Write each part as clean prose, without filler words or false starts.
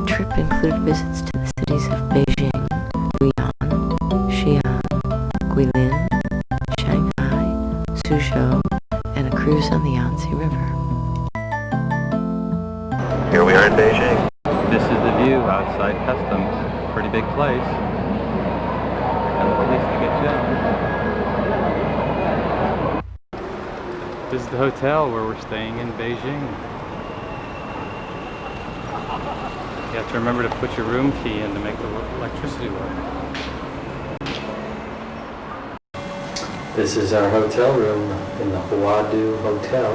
trip included visits to the cities of Beijing, Guiyang, Xi'an, Guilin, Shanghai, Suzhou, and a cruise on the Yangtze River. Here we are in Beijing. This is the view outside customs. Pretty big place. And the place to get down. This is the hotel where we're staying in Beijing. You have to remember to put your room key in to make the electricity work. This is our hotel room in the Huadu Hotel.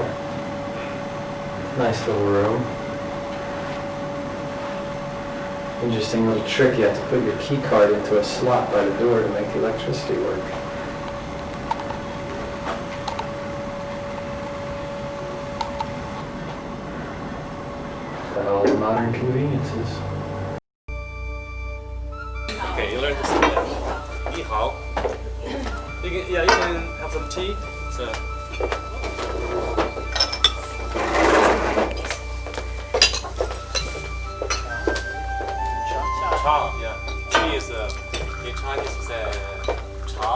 Nice little room. Interesting little trick, you have to put your key card into a slot by the door to make the electricity work. Got all the modern conveniences. Okay, you learn to say that. Ni hao. You can have some tea. So. Cha, yeah. Tea is in Chinese is cha.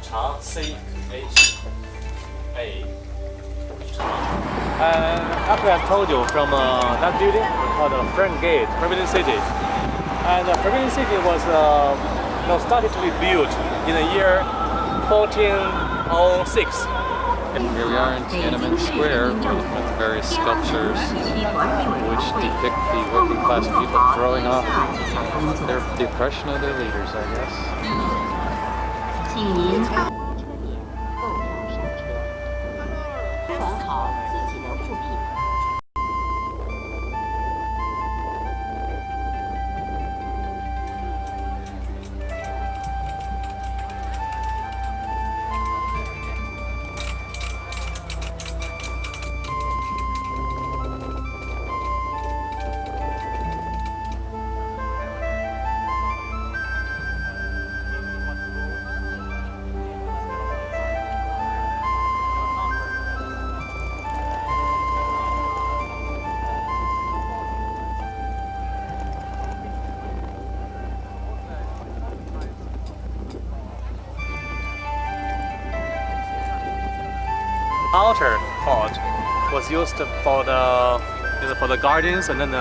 Cha, C-H-A. After I told you from that building called the Front Gate, Forbidden City. And Forbidden City was started to be built in the year 1406. Here we are in Tiananmen Square with various sculptures which depict the working class people throwing off their depression of their leaders, I guess. Outer court was used for the gardens, and then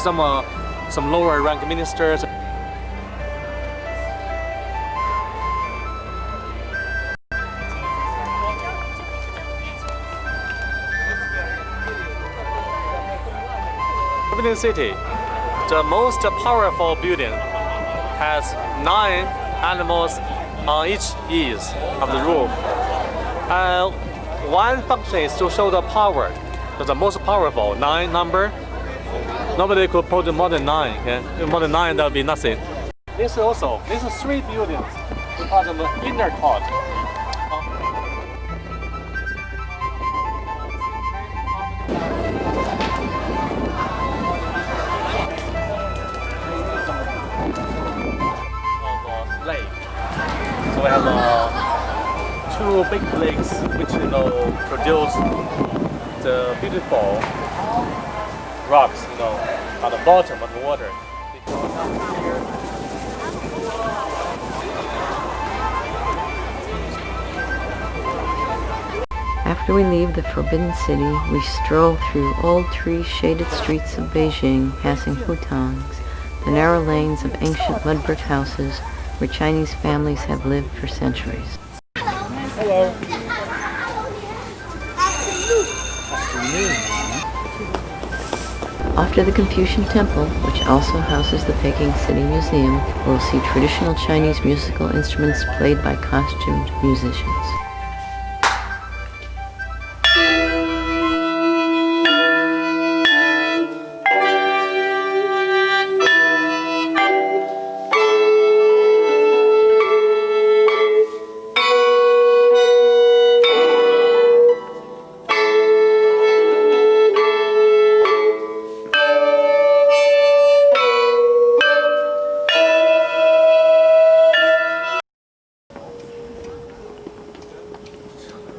some lower rank ministers. Forbidden City, the most powerful building, has 9 animals on each eaves of the roof. One function is to show the power. So the most powerful 9 number. Nobody could put more than 9. Okay? More than 9, that would be nothing. This is 3 buildings. We call them inner court. Lake. So we have 2 big lakes which produce the beautiful rocks at the bottom of the water. After we leave the Forbidden City, we stroll through old tree-shaded streets of Beijing, passing hutongs, the narrow lanes of ancient mud brick houses where Chinese families have lived for centuries. Hello. Off to the Confucian Temple, which also houses the Peking City Museum, we'll see traditional Chinese musical instruments played by costumed musicians.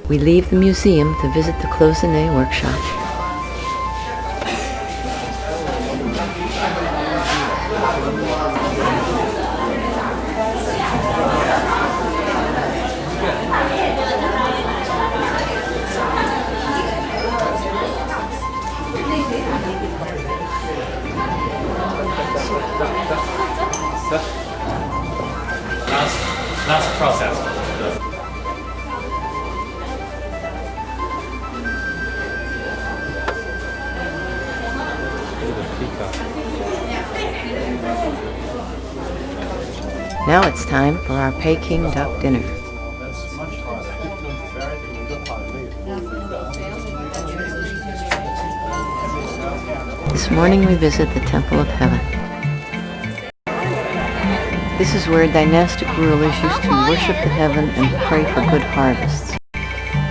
We leave the museum to visit the cloisonné workshop. Last process. Now it's time for our Peking duck dinner. This morning we visit the Temple of Heaven. This is where dynastic rulers used to worship the heaven and pray for good harvests.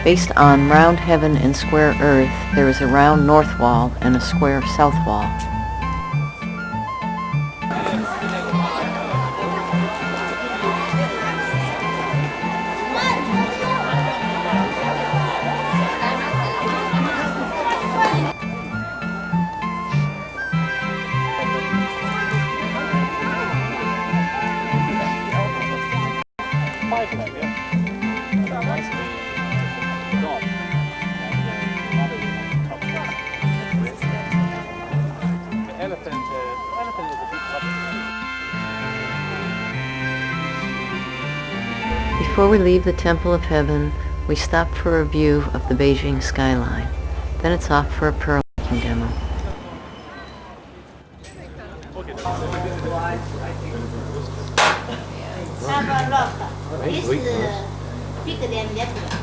Based on round heaven and square earth, there is a round north wall and a square south wall. Before we leave the Temple of Heaven, we stop for a view of the Beijing skyline. Then it's off for a pearl making demo. This bigger than that one.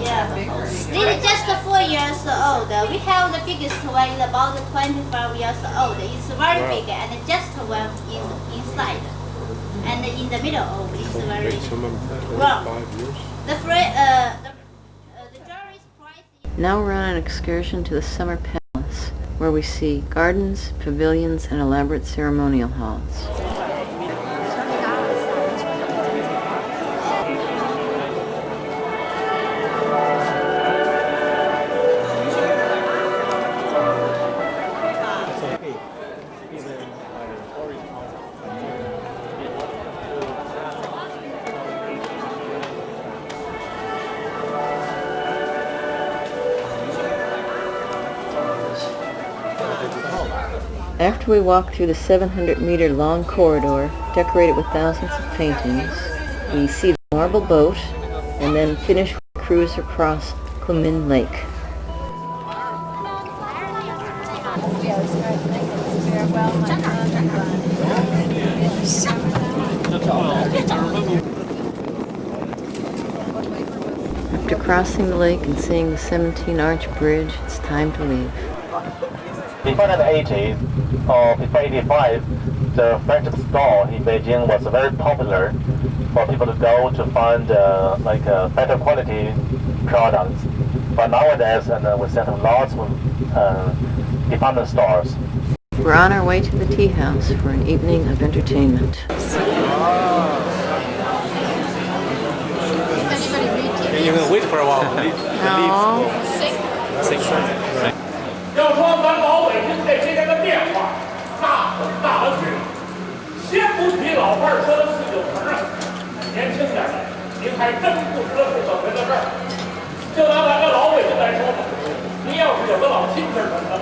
Yeah, this is just 4 years old. We have the biggest one is about 25 years old. It's very big and just one inside. And in the middle, it's very well. The jury's price is... Now we're on an excursion to the Summer Palace, where we see gardens, pavilions, and elaborate ceremonial halls. After we walk through the 700-meter long corridor, decorated with thousands of paintings, we see the marble boat, and then finish with a cruise across Kunming Lake. After crossing the lake and seeing the 17-arch bridge, it's time to leave. Before the 80s, or before 85, the flagship store in Beijing was very popular for people to go to find better quality products. But nowadays, we set up lots of department stores. We're on our way to the tea house for an evening of entertainment. You can wait for a while. No. Six. 要说咱老北京这些年的变化，那很大的去。先不提老伴儿说的四九城啊，年轻点的，您还真不知道是怎么回事儿。就拿咱们老北京来说吧，您要是有个老亲戚什么的，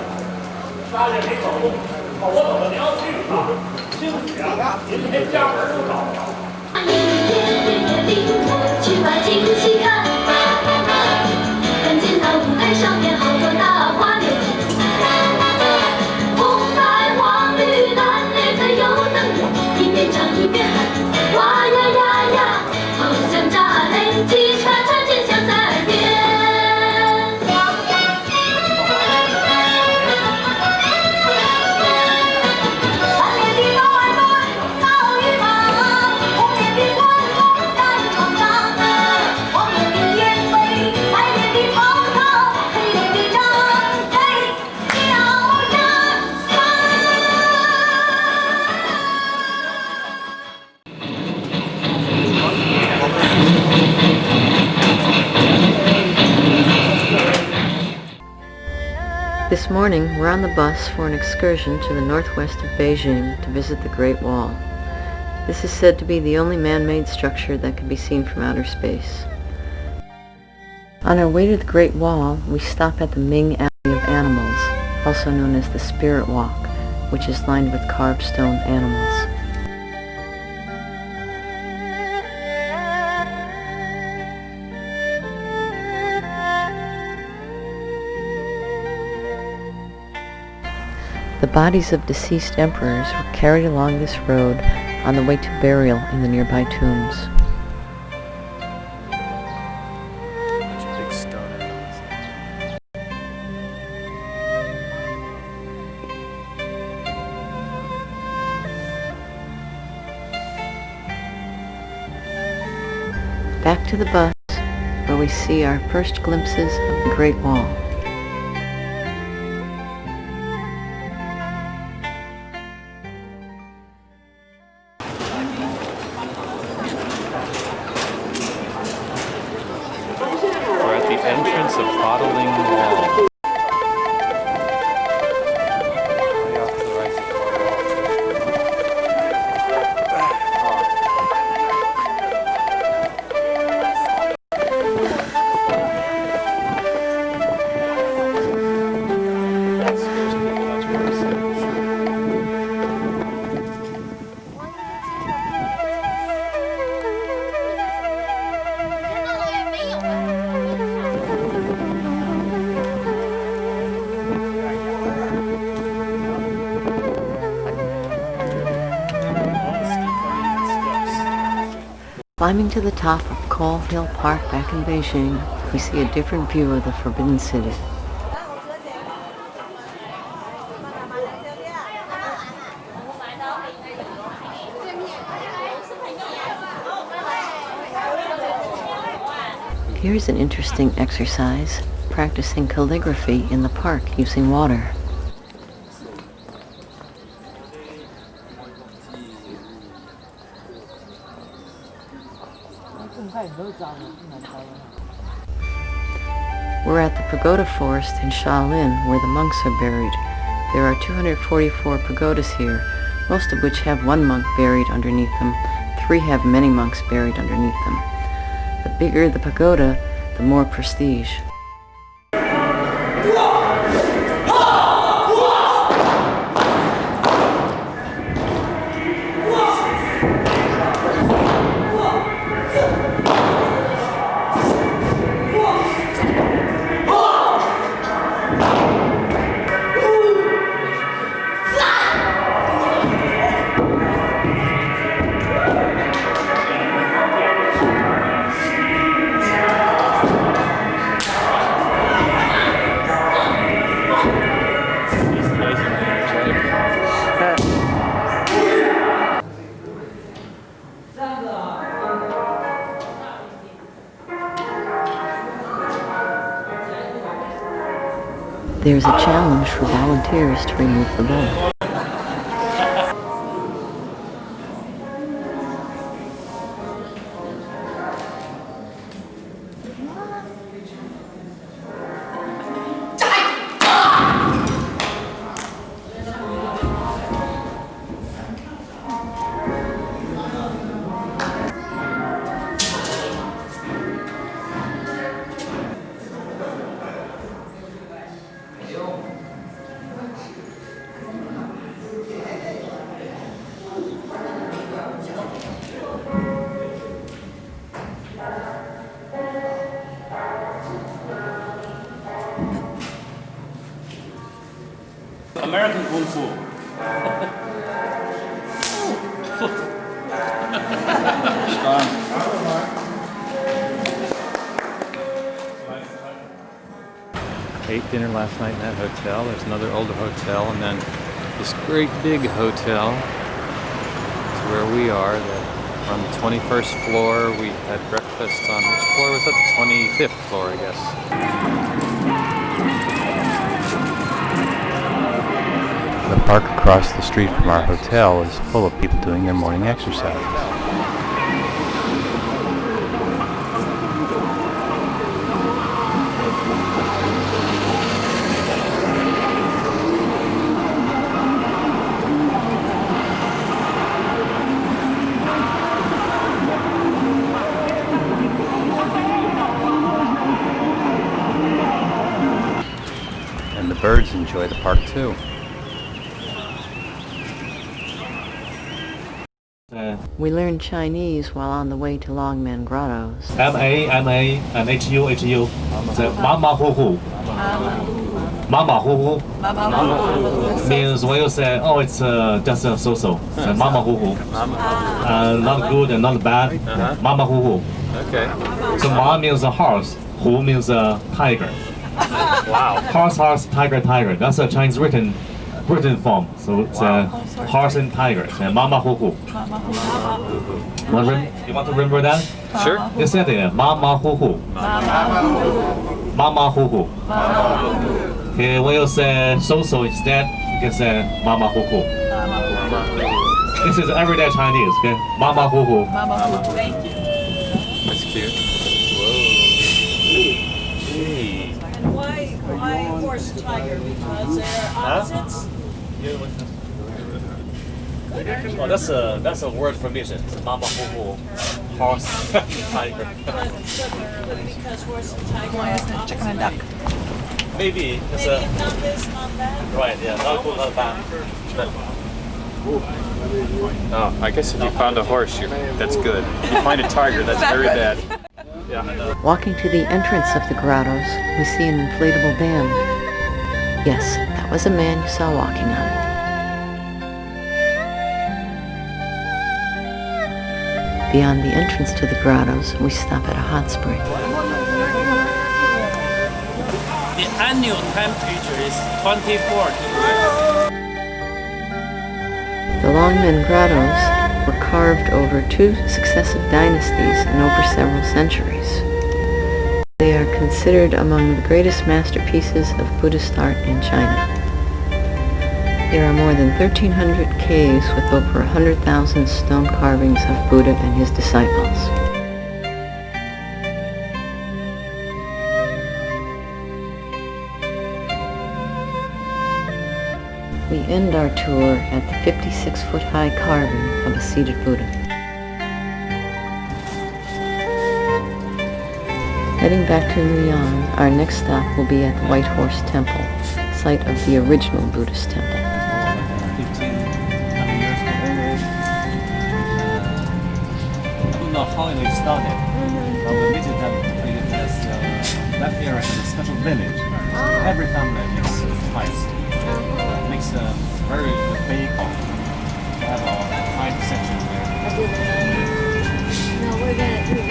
仨月没走动，我怎么您要去啊？兴许啊，您连家门都找不着。去把京西看，看见那舞台上面好多大花牛。 一边唱一边喊，哇呀呀呀，好像炸雷，叽嚓嚓真响在耳边。蓝脸的高二队，高羽毛，红脸的观众大力闯张，黄脸的烟飞，白脸的曹操，黑 This morning, we're on the bus for an excursion to the northwest of Beijing to visit the Great Wall. This is said to be the only man-made structure that can be seen from outer space. On our way to the Great Wall, we stop at the Ming Alley of Animals, also known as the Spirit Walk, which is lined with carved stone animals. The bodies of deceased emperors were carried along this road on the way to burial in the nearby tombs. Big stone animals. Back to the bus, where we see our first glimpses of the Great Wall. We're at the entrance of Bottling Wall. Way off to the right of the wall. That scares people much worse. Climbing to the top of Coal Hill Park back in Beijing, we see a different view of the Forbidden City. Here's an interesting exercise, practicing calligraphy in the park using water. We're at the pagoda forest in Shaolin, where the monks are buried. There are 244 pagodas here, most of which have one monk buried underneath them. 3 have many monks buried underneath them. The bigger the pagoda, the more prestige. There's a challenge for volunteers to remove the bowl. American Kung Fu. Ate dinner last night in that hotel. There's another older hotel, and then this great big hotel. It's where we are. We're on the 21st floor. We had breakfast on, which floor was that? The 25th floor, I guess. The park across the street from our hotel is full of people doing their morning exercise. birds enjoy the park too. We learn Chinese while on the way to Longmen Grottos. M-A-M-A and H-U-H-U. The Mama Hu Hu. Mama Hu Hu. Means when you say, oh, it's just a so-so. So Mama Hu Hu. Not good and not bad. Mama Hu Hu. Okay. So Ma means a horse. Hu means a tiger. Wow. Horse, tiger, tiger. That's a Chinese written form. So it's horse and tiger. So Mama Hu Hu. You want to remember that? Sure. You said it. Mama Hu Hu. Mama Hu Hu. Okay, when you say so-so instead, you can say Mama Hu Hu. This is everyday Chinese, okay? Mama Hu Hu. Thank you. That's cute. Whoa. Gee. And why horse and tiger? Because they're opposites? Well, that's a word for mission. It's Mama Hu Hu. Horse, tiger. But because horse and tiger are opposites. Chicken and duck. Maybe. It's Maybe not this, not that. right, yeah. Not good, not bad. Oh, I guess if you found a horse, that's good. If you find a tiger, that's very bad. Walking to the entrance of the grottos, we see an inflatable dam. Yes, that was a man you saw walking on it. Beyond the entrance to the grottos, we stop at a hot spring. The annual temperature is 24 degrees. The Longmen Grottos were carved over 2 successive dynasties and over several centuries. They are considered among the greatest masterpieces of Buddhist art in China. There are more than 1,300 caves with over 100,000 stone carvings of Buddha and his disciples. We end our tour at the 56-foot-high carving of a seated Buddha. Heading back to Luoyang, our next stop will be at the White Horse Temple, site of the original Buddhist temple. 1500 years ago. I don't know how it started. But we visit them because that area has a special village. Every family makes twice. Makes a very good vehicle. We have a 5 section here. No, we're going to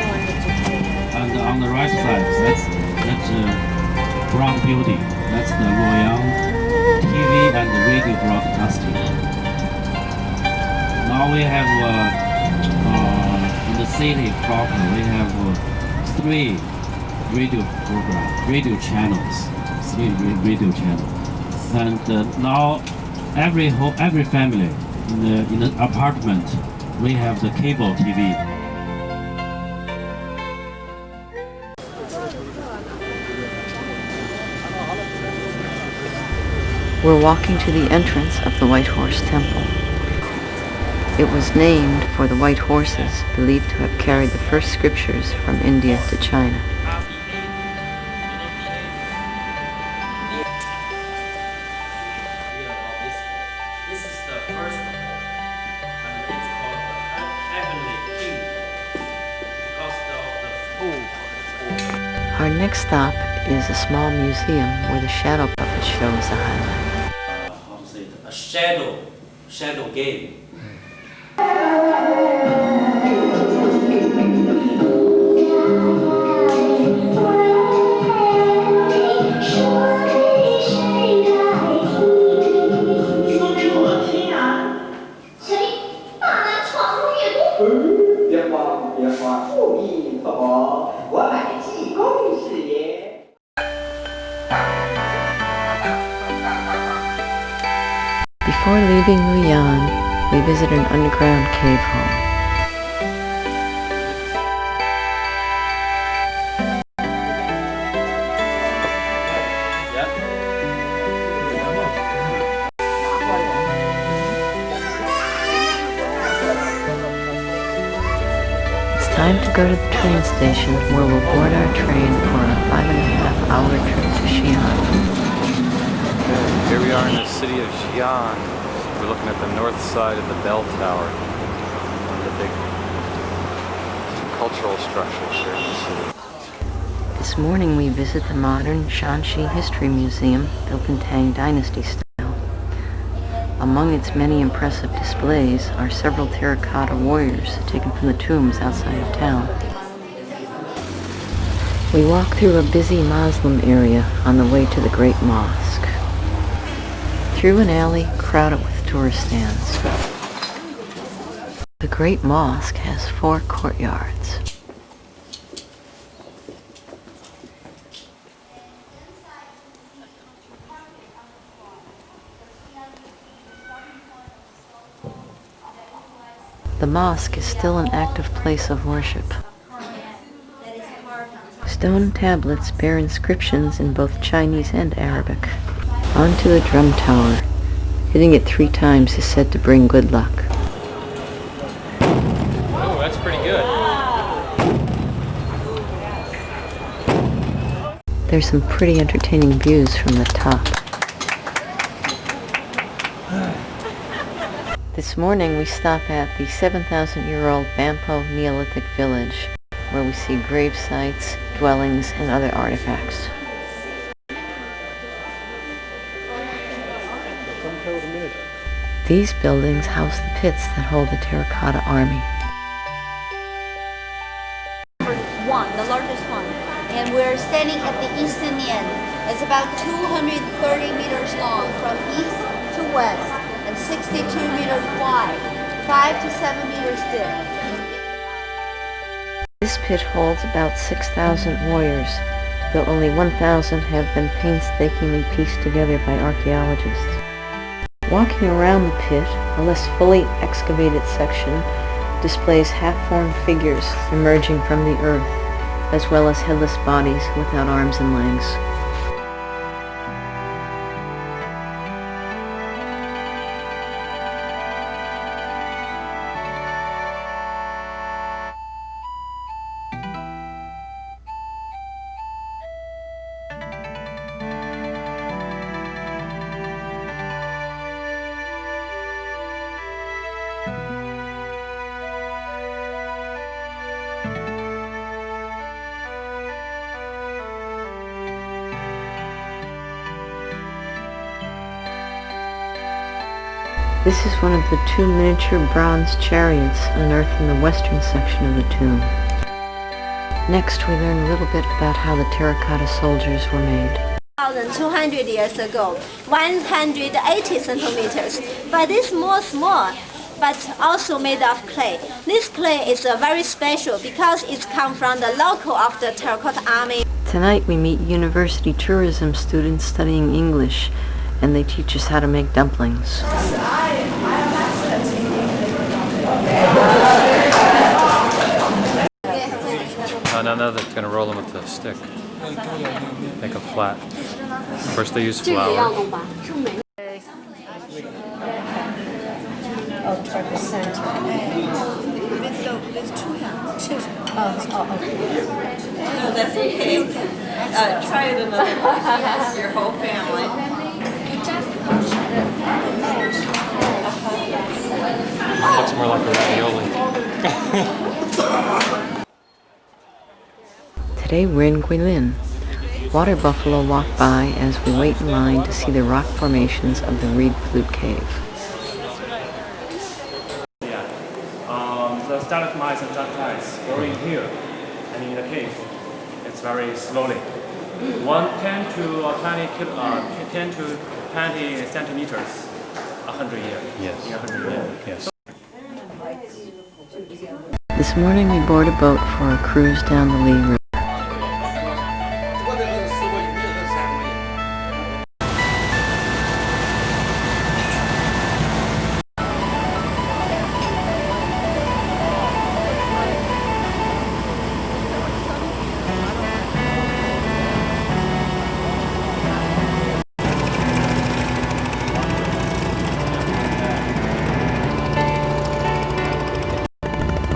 And on the right side, that's brown building. That's the Luoyang TV and radio broadcasting. Now we have in the city proper, we have 3 radio channels, 3 radio channels. And now every family in the apartment, we have the cable TV. We're walking to the entrance of the White Horse Temple. It was named for the white horses believed to have carried the first scriptures from India to China. This is the first hall, and it's called the Heavenly Kingdom because of the Our next stop is a small museum where the shadow puppet show is a highlight. how to say it, a shadow game. Before leaving Luoyang, we visit an underground cave home. It's time to go to the train station where we'll board our train for a 5.5-hour trip to Xi'an. are in the city of Xi'an. We're looking at the north side of the bell tower. One of the big cultural structures here in the city. This morning we visit the modern Shanxi History Museum, built in Tang Dynasty style. Among its many impressive displays are several terracotta warriors taken from the tombs outside of town. We walk through a busy Muslim area on the way to the Great Mosque, through an alley crowded with tourist stands. The Great Mosque has 4 courtyards. The mosque is still an active place of worship. Stone tablets bear inscriptions in both Chinese and Arabic. Onto the drum tower. Hitting it 3 times is said to bring good luck. Oh, that's pretty good. There's some pretty entertaining views from the top. This morning we stop at the 7,000-year-old Bampo Neolithic village, where we see grave sites, dwellings, and other artifacts. These buildings house the pits that hold the terracotta army. One, the largest one. And we're standing at the eastern end. It's about 230 meters long from east to west and 62 meters wide, 5 to 7 meters deep. This pit holds about 6,000 warriors, though only 1,000 have been painstakingly pieced together by archaeologists. Walking around the pit, a less fully excavated section displays half-formed figures emerging from the earth, as well as headless bodies without arms and legs. This is one of the 2 miniature bronze chariots unearthed in the western section of the tomb. Next, we learn a little bit about how the terracotta soldiers were made. 1,200 years ago, 180 centimeters, but it's more small, but also made of clay. This clay is very special because it comes from the local of the terracotta army. Tonight we meet university tourism students studying English, and they teach us how to make dumplings. Oh, no, they're going to roll them with the stick. Make them flat. First they use flour. Oh, toward the center. There's 2 hands. Okay. No, that's okay. Try it another way. Your whole family. Looks more like a ravioli. Today we're in Guilin. Water buffalo walk by as we wait in line to see the rock formations of the Reed Flute Cave. The stalagmites and stalactites growing here and in the cave. It's very slowly. 10 to 20 centimeters. 100 years. Yes. In 100 years. Yes. This morning we board a boat for a cruise down the Lee River.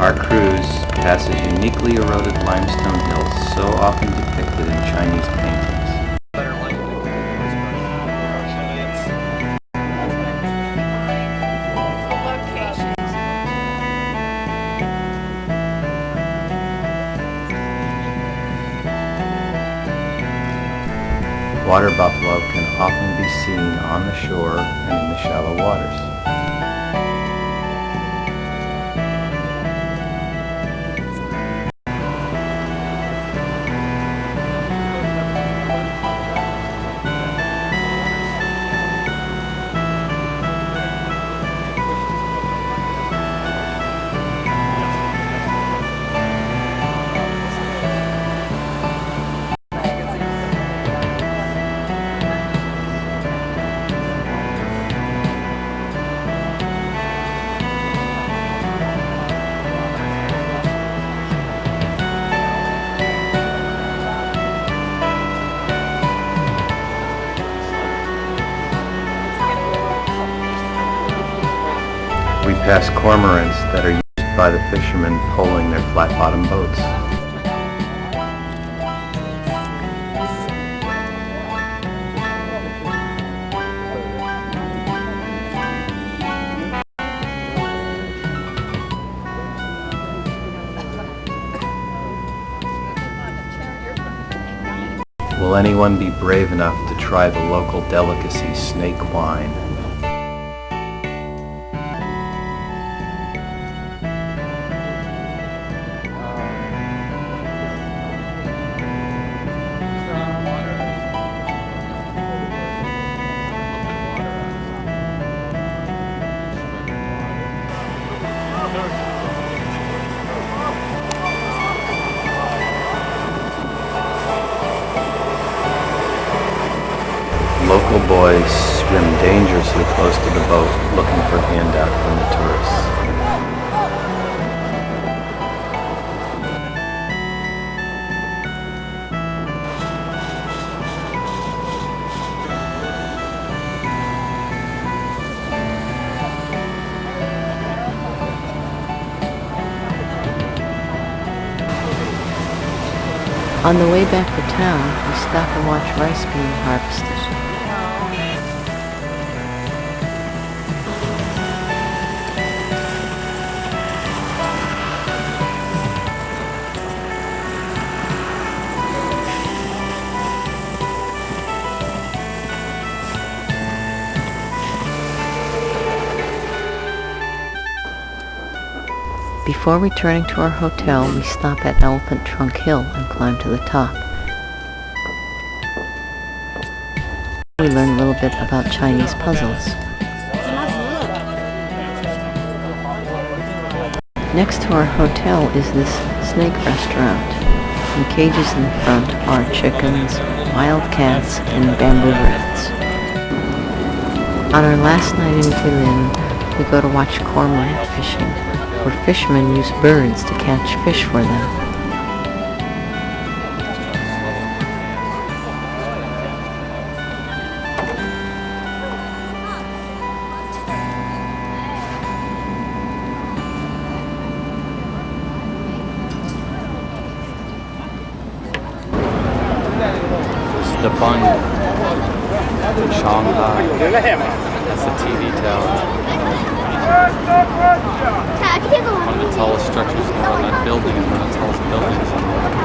Our cruise passes uniquely eroded limestone hills so often depicted in Chinese paintings. water buffalo can often be seen on the shore and in the shallow waters. We pass cormorants that are used by the fishermen poling their flat-bottom boats. Will anyone be brave enough to try the local delicacy, snake wine? Local boys swim dangerously close to the boat, looking for a handout from the tourists. On the way back to town, we stop and watch rice being harvested. Before returning to our hotel, we stop at Elephant Trunk Hill and climb to the top. We learn a little bit about Chinese puzzles. Next to our hotel is this snake restaurant. In cages in the front are chickens, wild cats, and bamboo rats. On our last night in Guilin, we go to watch cormorant fishing, where fishermen use birds to catch fish for them. This is the Bund in Shanghai. That's the TV tower. One of the tallest structures in the world. That building is one of the tallest buildings in the world.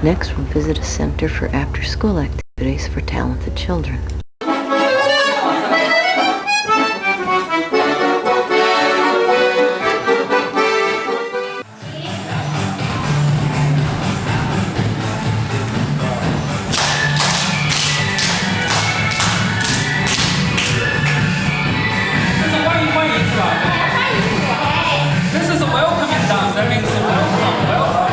Next, we'll visit a center for after-school activities for talented children. This is a welcoming dance. That means welcome, welcome.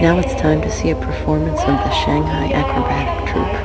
Now it's time to see a performance of the Shanghai Acrobatic Troupe.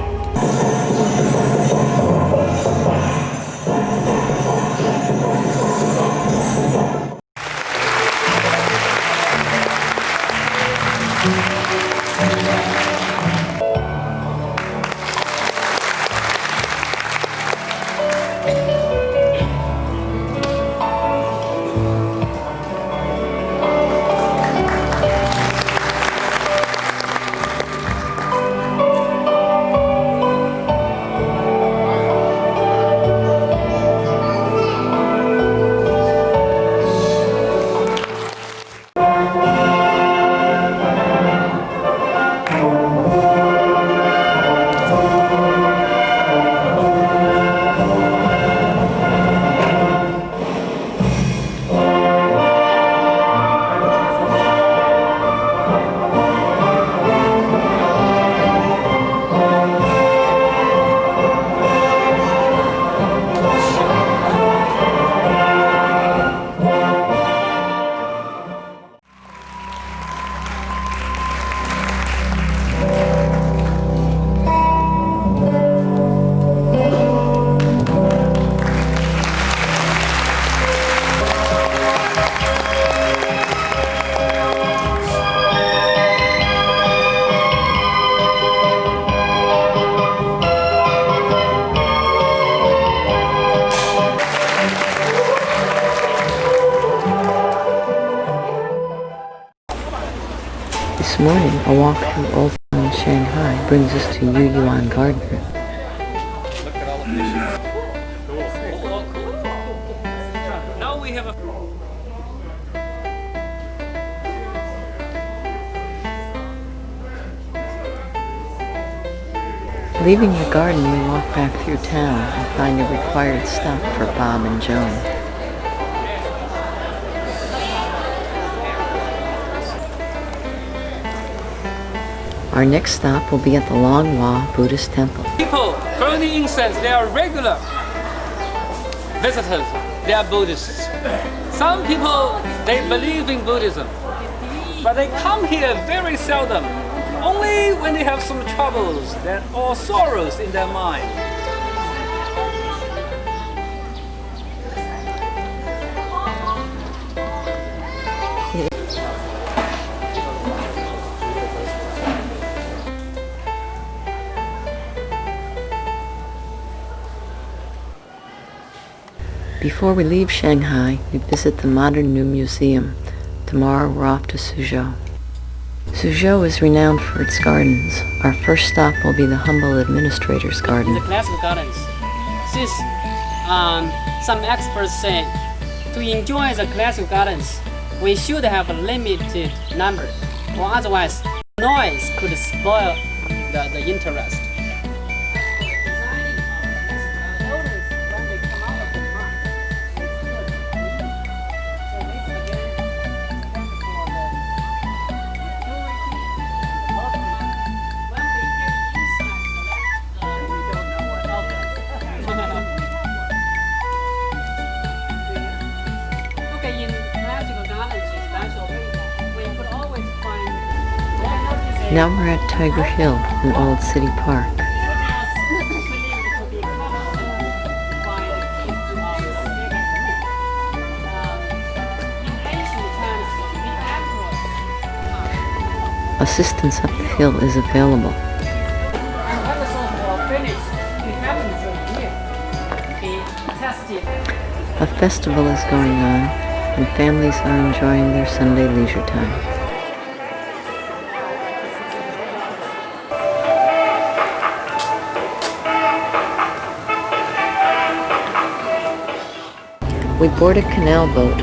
This morning, a walk through Old Town Shanghai brings us to Yuyuan Garden. Look at all the fishes. Cool. Now we have a... Leaving the garden, we walk back through town and find a required stop for Bob and Joan. Our next stop will be at the Longhua Buddhist Temple. People burning incense, they are regular visitors. They are Buddhists. Some people, they believe in Buddhism, but they come here very seldom. Only when they have some troubles or sorrows in their mind. Before we leave Shanghai, we visit the Modern New Museum. Tomorrow we're off to Suzhou. Suzhou is renowned for its gardens. Our first stop will be the humble administrator's garden. The classical gardens. Since some experts say to enjoy the classical gardens, we should have a limited number, or otherwise noise could spoil the interest. Now we're at Tiger Hill in Old City Park. Assistance up the hill is available. A festival is going on, and families are enjoying their Sunday leisure time. We board a canal boat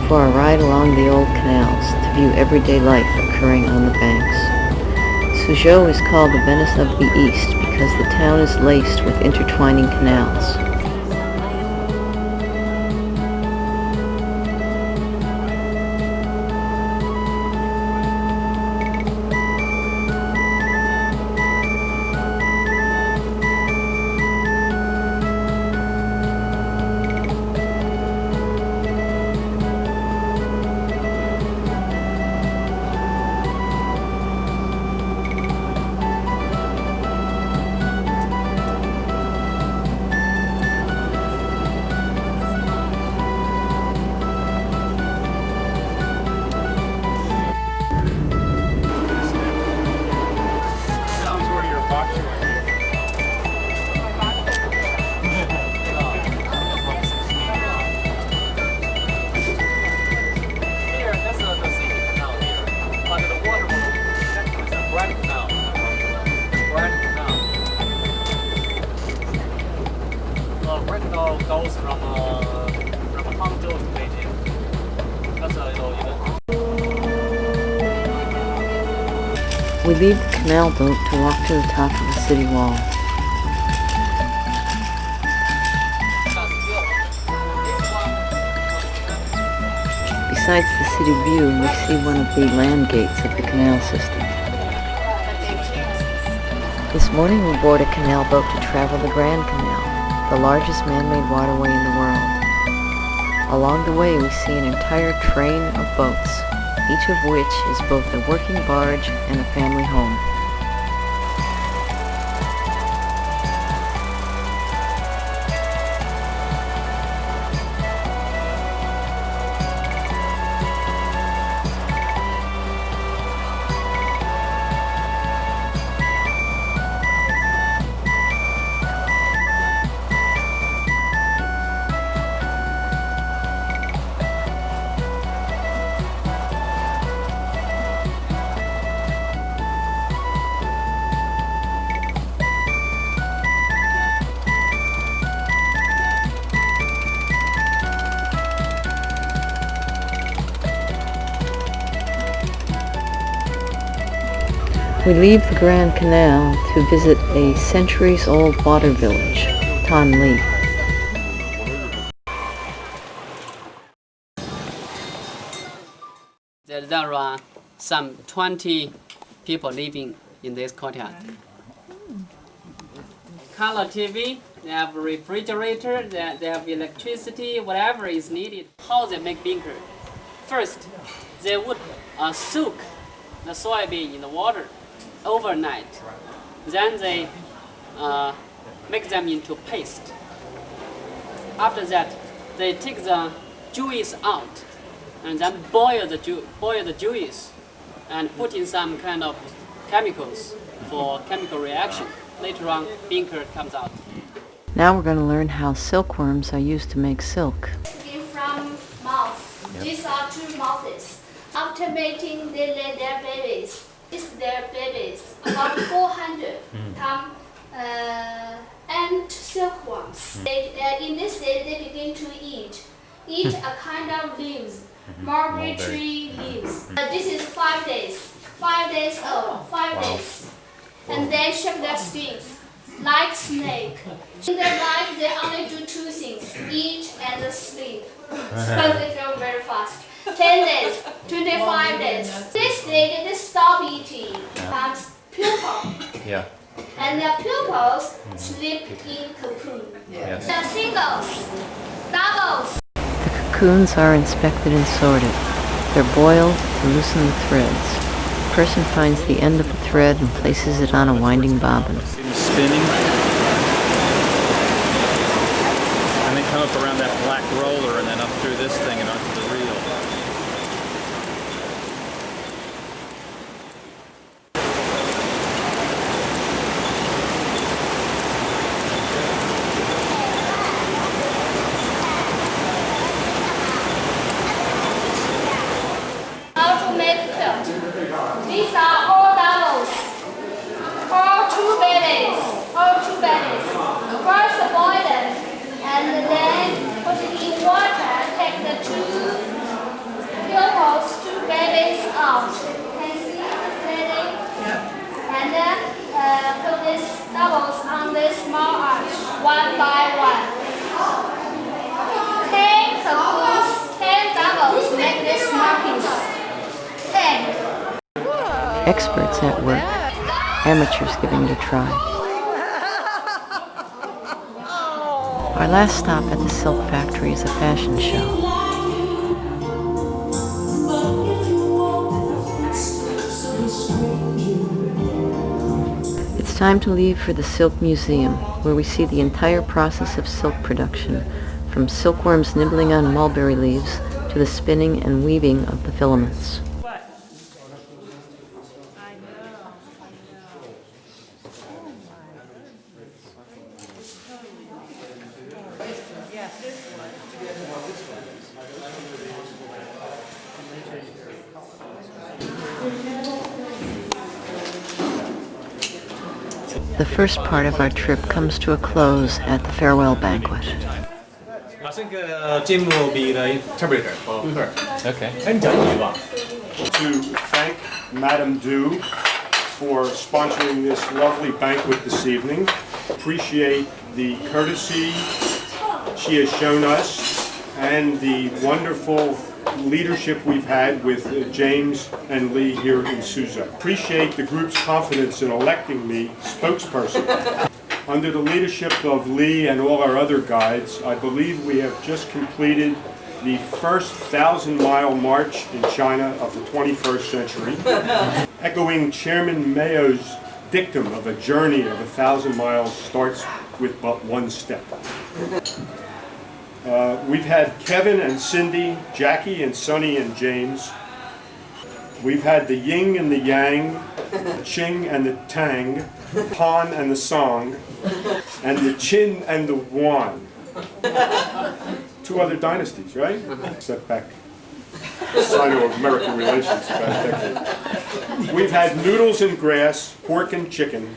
for a ride along the old canals to view everyday life occurring on the banks. Suzhou is called the Venice of the East because the town is laced with intertwining canals. Goes from Hangzhou to Beijing. That's a little event. We leave the canal boat to walk to the top of the city wall. Besides the city view, we see one of the land gates of the canal system. This morning we board a canal boat to travel the Grand Canal, the largest man-made waterway in the world. Along the way we see an entire train of boats, each of which is both a working barge and a family home. We leave the Grand Canal to visit a centuries-old water village, Tanli. There are some 20 people living in this courtyard. Color TV, they have a refrigerator, they have electricity, whatever is needed. How they make beaker? First, they would soak the soybean in the water overnight. Then they make them into paste. After that, they take the juice out and then boil the juice and put in some kind of chemicals for chemical reaction. Later on, bean curd comes out. Now we're going to learn how silkworms are used to make silk. From moths. Yep. These are two moths. After mating, they lay their babies. It's their babies. About 400 come and silkworms. In this stage, they begin to eat a kind of leaves, mulberry tree leaves. This is 5 days. 5 days old. 5 days. And they shake their skins like snake. In their life, they only do two things: eat and sleep. So they grow very fast. 10 days, 25 days. This stage, they stop eating. Comes pupa. Yeah. And the pupils sleep in cocoon. Yes. The singles, doubles. The cocoons are inspected and sorted. They're boiled to loosen the threads. The person finds the end of the thread and places it on a winding bobbin. Spinning. And then come up around that black roller and then up through this thing and onto the reel. How to make quilt. These are all doubles. All two bellies. First boil them and then put it in water. Take the two pupils, two bellies out. Can you see this belly? And then put these doubles on this small arch, one by one. 10 cocoons, 10 doubles make this markings. 10. Experts at work, amateurs giving it a try. Our last stop at the silk factory is a fashion show. It's time to leave for the Silk Museum, where we see the entire process of silk production, from silkworms nibbling on mulberry leaves to the spinning and weaving of the filaments. The first part of our trip comes to a close at the farewell banquet. I think Jim will be the interpreter for her. Okay. To thank Madame Du for sponsoring this lovely banquet this evening. Appreciate the courtesy she has shown us and the wonderful leadership we've had with James and Lee here in Susa. Appreciate the group's confidence in electing me spokesperson. Under the leadership of Lee and all our other guides, I believe we have just completed the first 1,000-mile march in China of the 21st century, echoing Chairman Mao's dictum of a journey of 1,000 miles starts with but one step. We've had Kevin and Cindy, Jackie and Sonny and James. We've had the yin and the yang, the Qing and the Tang, Han and the Song, and the Qin and the Yuan. 2 other dynasties, right? Setback. Sino-American relations about a decade. We've had noodles and grass, pork and chicken.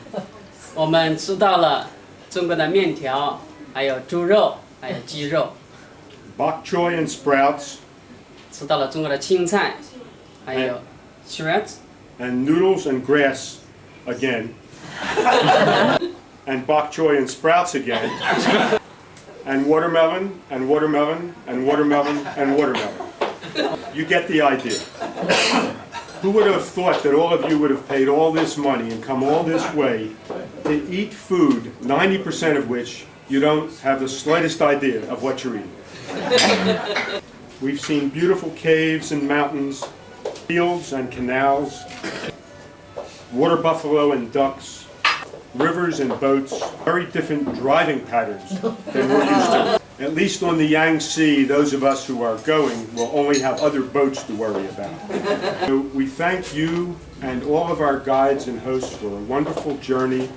我们吃到了中国的面条，还有猪肉，还有鸡肉。 Bok choy and sprouts. 吃到了中国的青菜，还有 shreds. And noodles and grass again, and bok choy and sprouts again, and watermelon, and watermelon, and watermelon, and watermelon. You get the idea. Who would have thought that all of you would have paid all this money and come all this way to eat food, 90% of which you don't have the slightest idea of what you're eating? We've seen beautiful caves and mountains, fields and canals, water buffalo and ducks, rivers and boats, very different driving patterns than we're used to. At least on the Yangtze, those of us who are going will only have other boats to worry about. So we thank you and all of our guides and hosts for a wonderful journey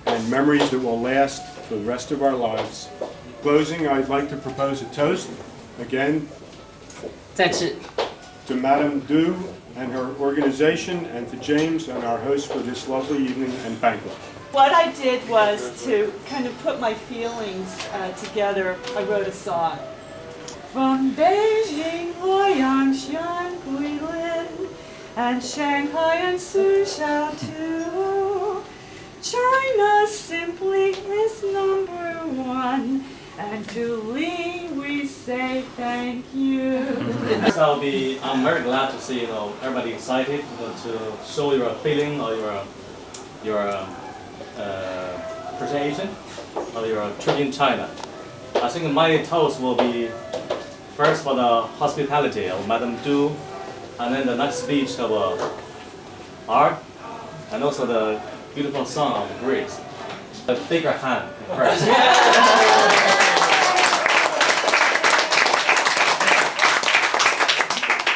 and memories that will last for the rest of our lives. In closing, I'd like to propose a toast, again, to Madame Du and her organization, and to James and our host for this lovely evening and banquet. What I did was to kind of put my feelings together. I wrote a song. From Beijing, Luoyangshan, Guilin, and Shanghai and Suzhou too. China simply is #1, and to Li we say thank you. I'm very glad to see everybody excited to show your feeling or your appreciation of your trip in China. I think my toast will be first for the hospitality of Madame Du, and then the next speech of art, and also the beautiful song of Greece. A bigger hand first.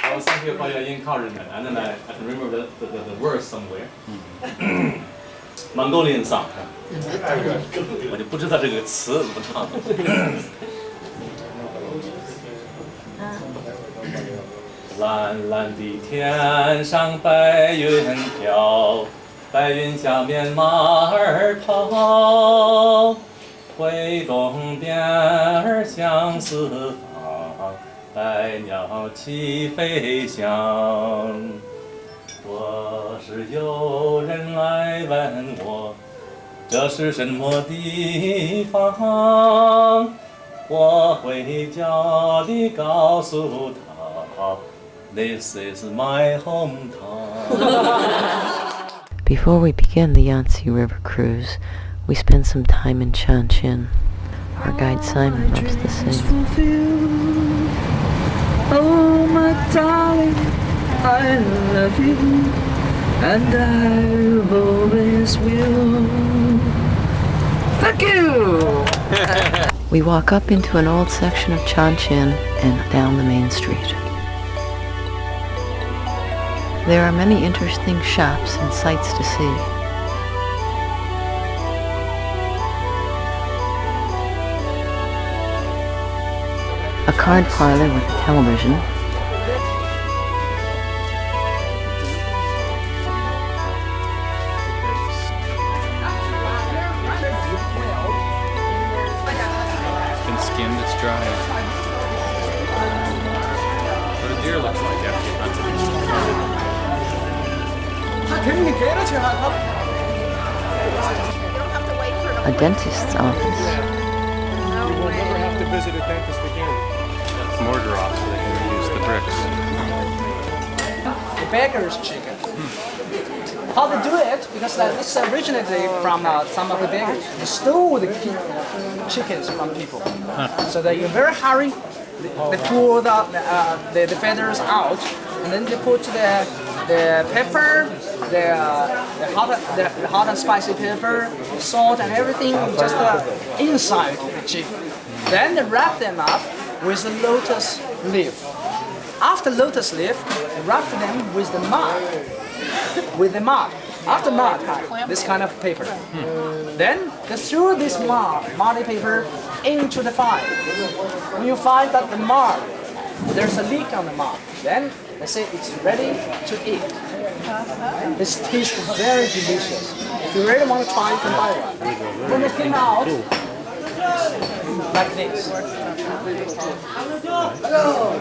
Well, thank you for your encouragement, and then I can remember the words somewhere. Mongolian song， 我就不知道这个词怎么唱。蓝蓝的天上白云飘，白云下面马儿跑，挥动鞭儿向四方，百鸟齐飞翔。若是有人来问我，这是什么地方，我会骄傲地告诉他 ，This is my hometown. Before we begin the Yangtze River cruise, we spend some time in Changchun. Our guide Simon loves to sing. Oh, my darling, I love you, and I always will. Thank you! We walk up into an old section of Changchun and down the main street. There are many interesting shops and sights to see. A card parlor with a television. Been skinned, it's dry. What a deer looks like after you hunt it. A dentist's office. You will never have to visit a dentist again. Mortar off so they can reuse the bricks. The baker's chicken. How to do it? Because this originated from some of the bakers. They stole the chickens from people. So they in very hurry, they pull the feathers out, and then they put the pepper, the hot and spicy pepper, salt and everything just inside the chicken. Then they wrap them up with the lotus leaf. After lotus leaf, they wrap them with the mud. After mud, this kind of paper. Then they throw this muddy paper into the fire. When you find that the mud, there's a leak on the mud, then they say it's ready to eat. This tastes very delicious. If you really want to try, you can buy one. When it came out, like this. Hello.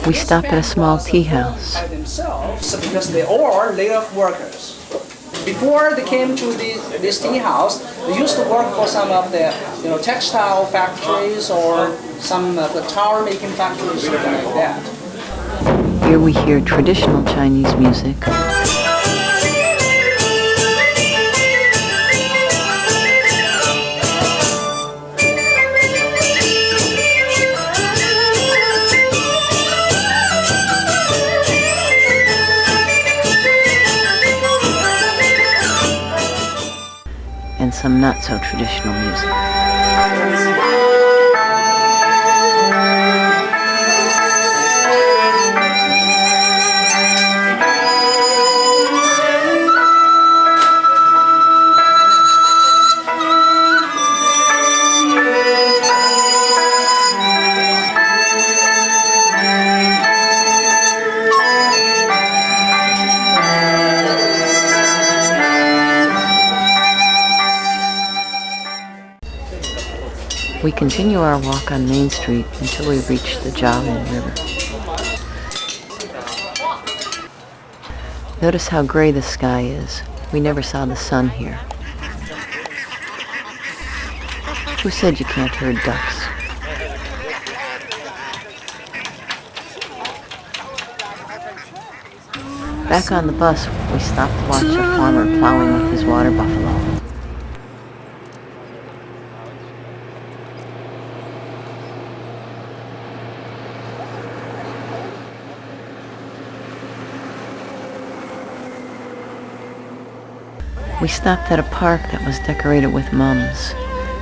We stop at a small tea house. By themselves because they all are laid-off workers. Before they came to this tea house, they used to work for some of the textile factories or some of the towel making factories, something like that. Here we hear traditional Chinese music. And some not so traditional music. We continue our walk on Main Street until we reach the Jialing River. Notice how gray the sky is. We never saw the sun here. Who said you can't herd ducks? Back on the bus, we stopped to watch a farmer plowing with his water buffalo. We stopped at a park that was decorated with mums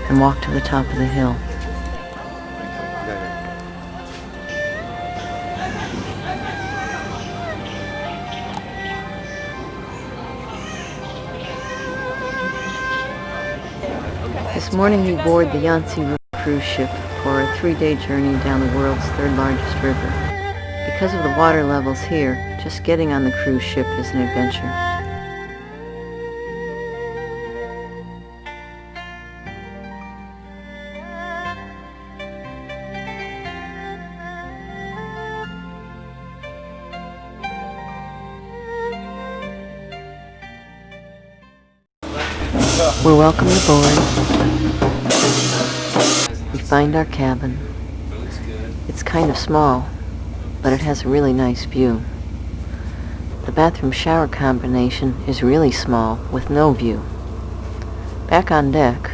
and walked to the top of the hill. This morning we board the Yangtze cruise ship for a 3-day journey down the world's third largest river. Because of the water levels here, just getting on the cruise ship is an adventure. We're welcomed aboard. We find our cabin. It's kind of small, but it has a really nice view. The bathroom-shower combination is really small with no view. Back on deck.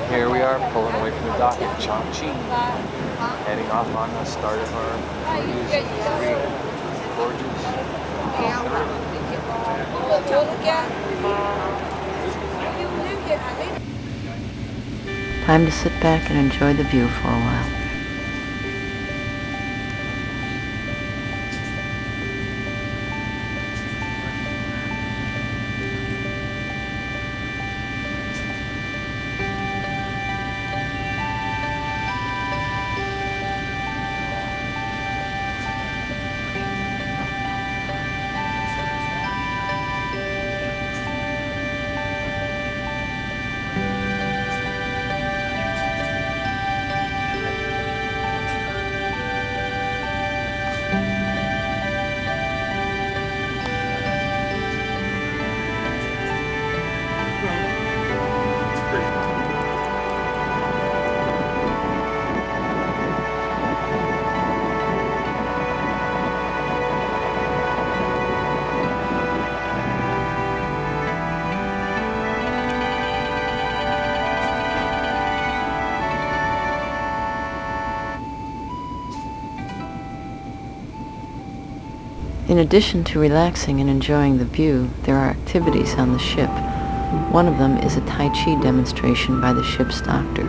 Here we are pulling away from the dock at Yangtze, heading off on the start of our cruise. Time to sit back and enjoy the view for a while. In addition to relaxing and enjoying the view, there are activities on the ship. One of them is a Tai Chi demonstration by the ship's doctor.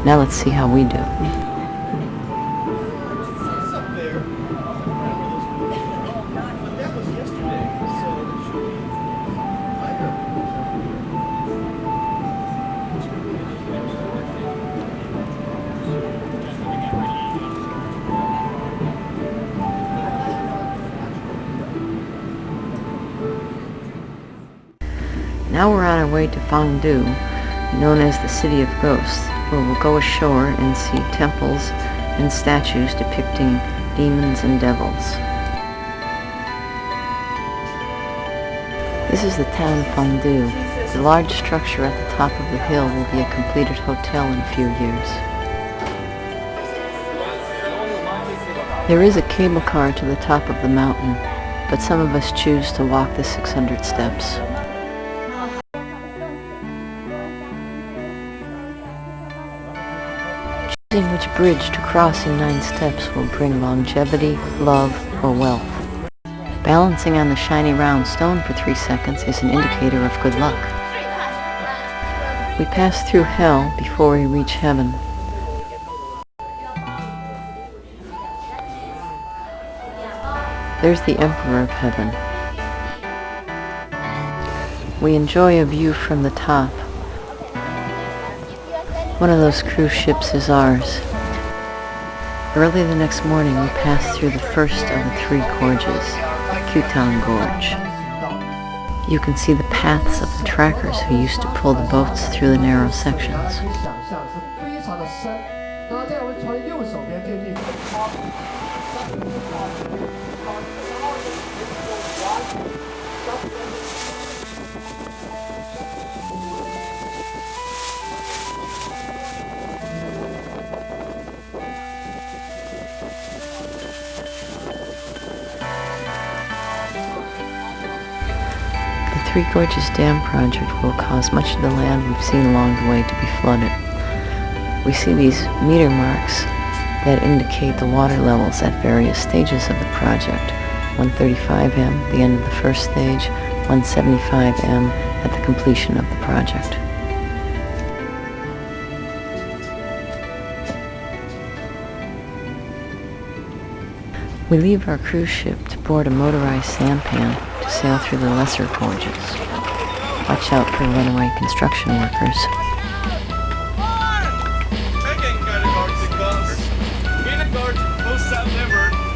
Now let's see how we do. Now we're on our way to Fangdu, known as the City of Ghosts, where we'll go ashore and see temples and statues depicting demons and devils. This is the town of Fangdu. The large structure at the top of the hill will be a completed hotel in a few years. There is a cable car to the top of the mountain, but some of us choose to walk the 600 steps. Choosing which bridge to cross in 9 steps will bring longevity, love, or wealth. Balancing on the shiny round stone for 3 seconds is an indicator of good luck. We pass through hell before we reach heaven. There's the Emperor of Heaven. We enjoy a view from the top. One of those cruise ships is ours. Early the next morning, we pass through the first of the 3 gorges, Yangtze Gorge. You can see the paths of the trackers who used to pull the boats through the narrow sections. The Three Gorges Dam project will cause much of the land we've seen along the way to be flooded. We see these meter marks that indicate the water levels at various stages of the project. 135 m, the end of the first stage, 175 m at the completion of the project. We leave our cruise ship to board a motorized sampan to sail through the lesser gorges. Watch out for runaway construction workers.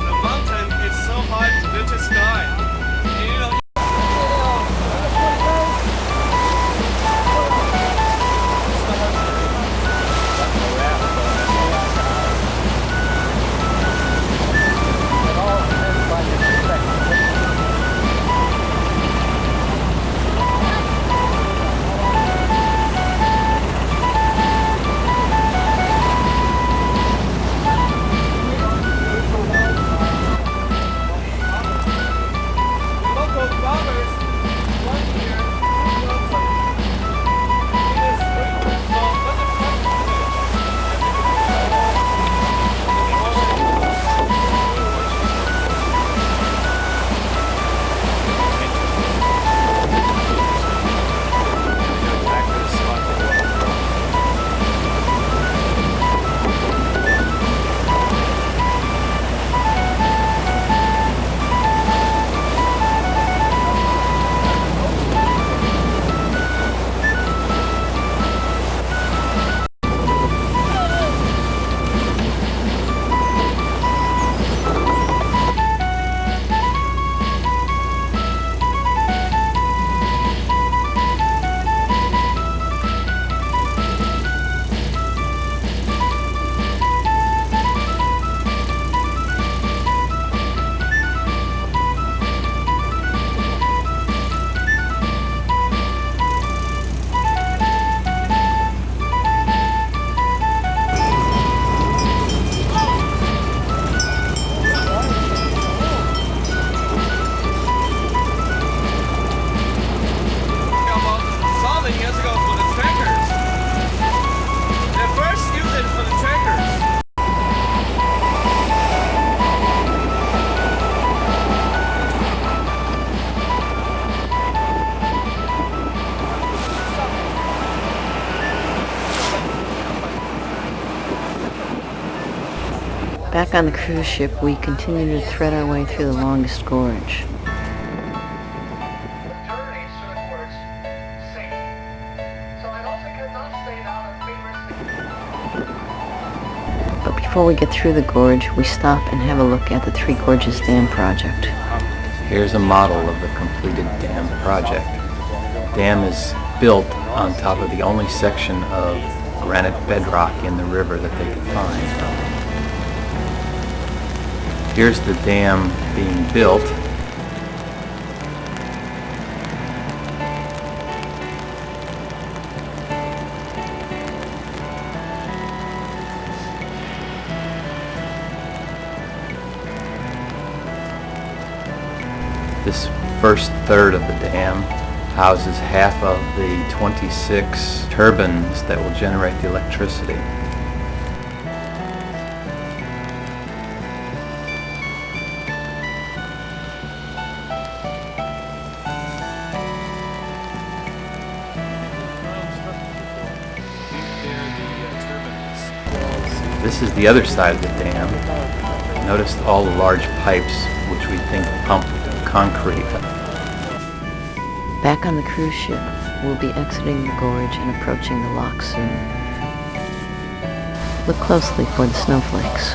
The mountain is so high to the sky. Back on the cruise ship, we continue to thread our way through the longest gorge. But before we get through the gorge, we stop and have a look at the Three Gorges Dam project. Here's a model of the completed dam project. dam is built on top of the only section of granite bedrock in the river that they could find. Here's the dam being built. This first third of the dam houses half of the 26 turbines that will generate the electricity. This is the other side of the dam. Notice all the large pipes which we think pump concrete. Back on the cruise ship, we'll be exiting the gorge and approaching the lock soon. Look closely for the snowflakes.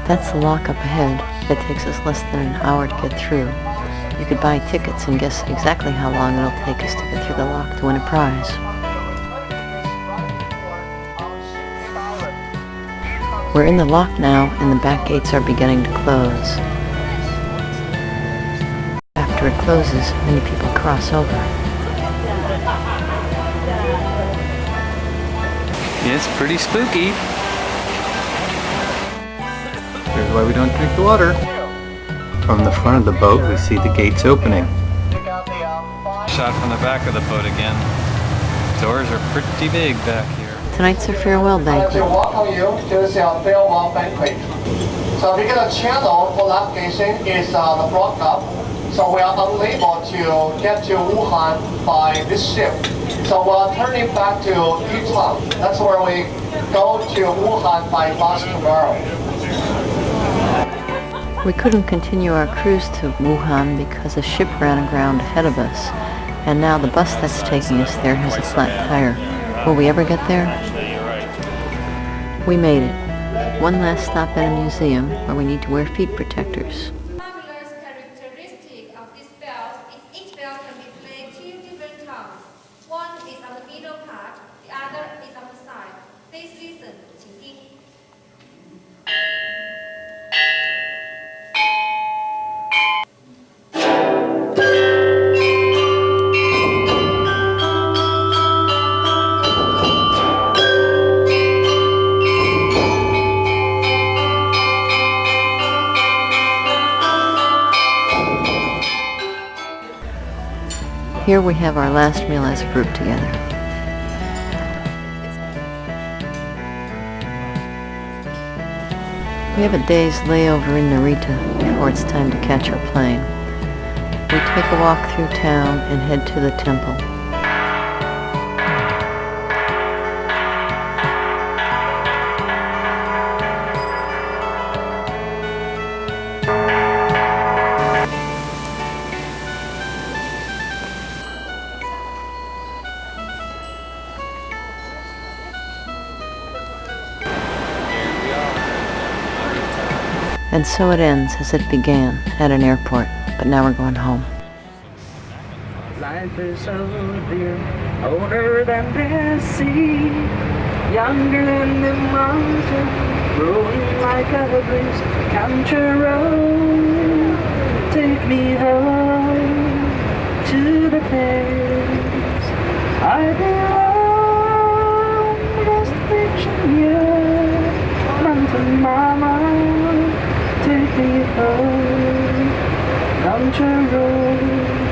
That's the lock up ahead. It takes us less than an hour to get through. You could buy tickets and guess exactly how long it'll take us to get through the lock to win a prize. We're in the lock now, and the back gates are beginning to close. After it closes, many people cross over. It's pretty spooky. Here's why we don't drink the water. From the front of the boat, we see the gates opening. Shot from the back of the boat again. Doors are pretty big back here. Tonight's our farewell banquet. To welcome you to this farewell banquet. So because the channel for navigation is the Broad Cup, so we are unable to get to Wuhan by this ship. So we're turning back to Yangtze. That's where we go to Wuhan by bus tomorrow. We couldn't continue our cruise to Wuhan because a ship ran aground ahead of us, and now the bus that's taking us there has a flat tire. Will we ever get there? We made it. One last stop at a museum where we need to wear feet protectors. Fabulous characteristic of this belt is each belt can be played two different tones. One is on the middle part, the other is on the side. Please listen, 请听。Here we have our last meal as a group together. We have a day's layover in Narita before it's time to catch our plane. We take a walk through town and head to the temple. And so it ends as it began, at an airport, but now we're going home. Life is so dear, older than the sea, younger than the mountain, growing like a breeze. Country road, take me home to the place I belong, West Virginia, mountain mama. Take me home, country road.